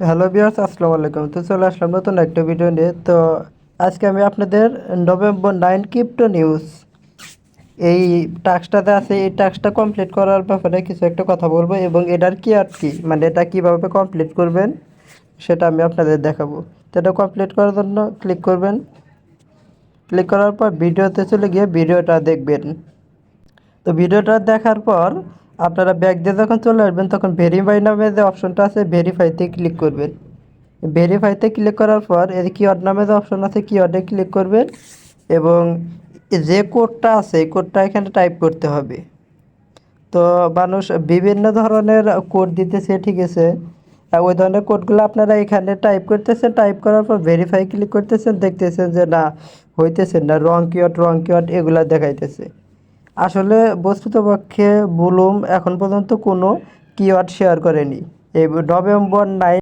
Hello viewers, আসসালামু আলাইকুম। তো চলে আসলাম নতুন একটা ভিডিও নিয়ে। তো আজকে আমি আপনাদের নভেম্বর 9 ক্রিপ্টো নিউজ এই টাস্কটাতে আছে, এই টাস্কটা কমপ্লিট করার ব্যাপারে কিছু একটা কথা বলবো এবং এটার কি আর কি মানে এটা কিভাবে কমপ্লিট করবেন সেটা আমি আপনাদের দেখাবো। তো এটা কমপ্লিট করার জন্য ক্লিক করবেন। ক্লিক করার পর ভিডিওতে চলে গিয়ে ভিডিওটা দেখবেন। তো ভিডিওটা দেখার পর আপনারা ব্যাক দিয়ে যখন চলে আসবেন তখন ভেরিফাই নামে যে অপশনটা আছে ভেরিফাইতে ক্লিক করবেন। ভেরিফাইতে ক্লিক করার পর এর কিওয়ার্ড নামে যে অপশন আছে কিওয়ার্ডে ক্লিক করবেন এবং যে কোডটা আছে এই কোডটা এখানে টাইপ করতে হবে। তো মানুষ বিভিন্ন ধরনের কোড দিতেছে, ঠিক আছে। ওই ধরনের কোডগুলো আপনারা এখানে টাইপ করতেছেন, টাইপ করার পর ভেরিফাই ক্লিক করতেছেন, দেখতেছেন যে না হইতেছে না, রং কিওয়ার্ড এগুলা দেখাইতেছে। আসলে বস্তুতপক্ষে বুলুম এখন পর্যন্ত কোনো কিওয়ার্ড শেয়ার করেনি। এই নভেম্বর 9